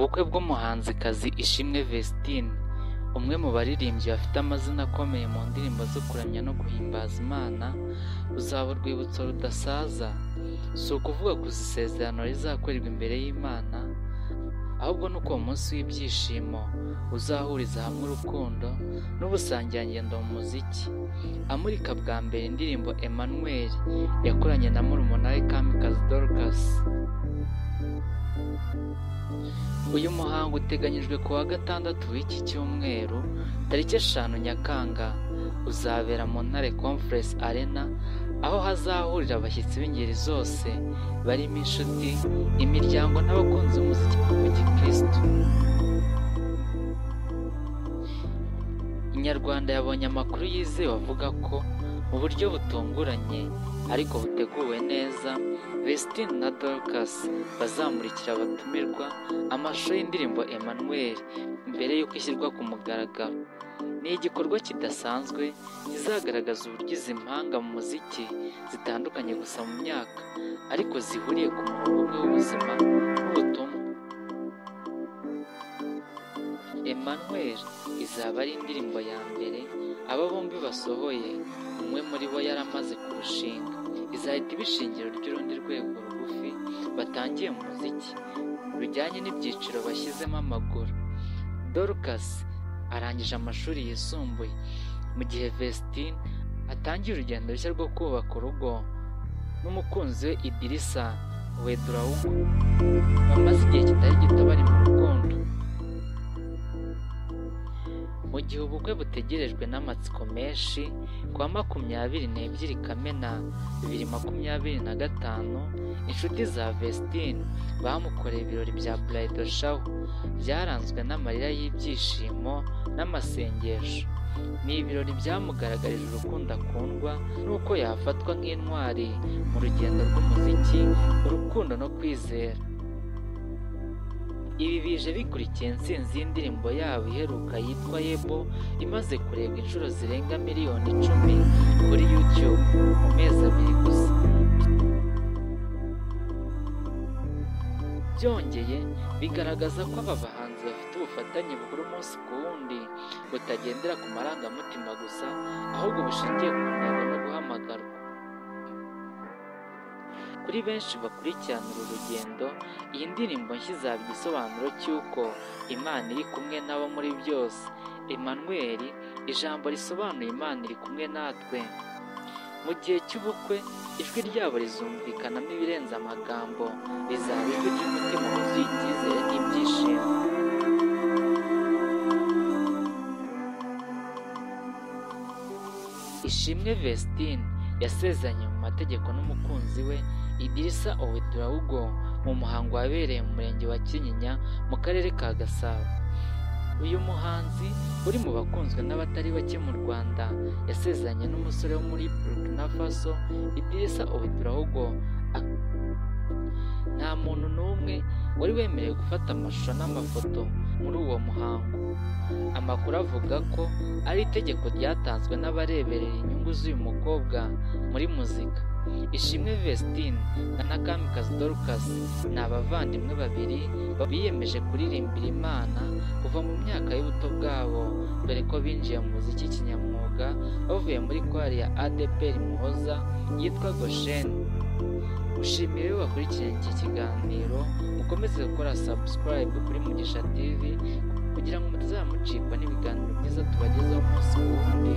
Ubukwe bw'umuhanzikazi Ishimwe Vestine, umwe mu baririmbyi bafite amazina akomeye mu ndirimbo zo kuramya no guhimbaza Imana, buzaba urwibutso rudasaza. Si ukuvuga gusa isezerano rizakorerwa imbere y'Imana, ahubwo nuko uwo munsi w'ibyishimo uzahuriza hamwe urukundo n'ubusangirangendo mu muziki. Amurika bwa mbere indirimbo Emmanuel yakoranye na murumuna we Kamikazi Dorcas. Uyu muhango uteganyijwe ku wa gatandatu w'iki cyumweru tariki 5 Nyakanga, uzabera mu Ntare Conference Arena, aho hazahurira abashyitsi b'ingeri zose barimo inshuti, imiryango n'abakunzi b'umuziki wa gikristo. Inyarwanda yabonye amakuru yizewe avuga ko mu buryo butunguranye ariko buteguwe neza, Vestine na Dorcas bazamurikira abatumirwa amashusho y'indirimbo Emmanuel mbere y'uko ishyirwa ku mugaragaro. Ni igikorwa kidasanzwe kizagaragaza uburyo izi mpanga mu muziki zitandukanye gusa mu myaka, ariko zihuriye ku murongo umwe w'ubuzima n'ubutumwa. Emmanuel izaba ari indirimbo ya mbere aba bombi basohoye, umwe muri bo yaramaze kurushinga. Izahita iba ishingiro ry'urundi rwego rugufi batangiye mu muziki, rujyanye n'ibyiciro bashyizemo amaguru. Dorcas arangije amashuri yisumbuye, mu gihe Vestine atangiye urugendo rushya rwo kubaka urugo n'umukunzi we Idrissa Ouedraogo. Bamaze igihe kitari gito bari mu rukundo. Mu gihe ubukwe butegerejwe n'amatsiko menshi, kuwa 22 Kamena 2025, inshuti za Vestine bamukoreye ibirori bya bridal shower byaranzwe n'amarira y'ibyishimo n'amasengesho. Ni ibirori byamugaragarije urukundo akundwa n'uko yafatwa nk'intwari mu rugendo rw'umuziki, urukundo no kwizera. Ibi bije bikurikiye intsinzi y'indirimbo yabo iheruka yitwa Yebo, imaze kurebwa inshuro zirenga miliyoni 10 kuri YouTube mu mezi 2 gusa. Byongeye bigaragaza ko aba bahanzi bafite ubufatanye bukuru umunsi ku wundi, butagendera ku marangamutima gusa, ahubwo bushingiye ku ntego no guhamagarwa. Kuri benshi bakurikirana uru rugendo, iyi ndirimbo nshya izaba igisobanuro cy'uko Imana iri kumwe nabo muri byose. Emmanuel, ijambo risobanuye Imana iri kumwe natwe. Mu gihe cy'ubukwe, ijwi ryabo rizumvikanamo ibirenze amagambo, rizaba ijwi ry'umutima wuzuye icyizere n'ibyishimo. Ishimwe Vestine yasezeranye mu mategeko n'umukunzi we Idrissa Ouedraogo mu muhango wabereye mu murenge wa Kinyinya mu karere ka Gasabo. Uyu muhanzi uri mu bakunzwe n'abatari bake mu Rwanda yasezeranye n'umusore wo muri Burkina Faso, Idrissa Ouedraogo. Nta muntu n'umwe wari wemerewe gufata amashusho n'amafoto muri uwo muhango. Amakuru avuga ko ari itegeko ryatanzwe n'abareberera inyungu z'uyu mukobwa muri muzika. Ishimwe Vestine na Kamikazi Dorcas ni abavandimwe babiri biyemeje kuririmbira Imana kuva mu myaka y'ubuto bwabo, dore ko binjiye mu muziki kinyamwuga bavuye muri kwari ya ADPR Muhoza yitwa Goshene. Ushimiye wakurikiranye iki kiganiro, mukomeze gukora subscribe kuri Mugisha TV kugira ngo mutazamucikwa n'ibiganiro byiza tubagezaho umunsi ku wundi.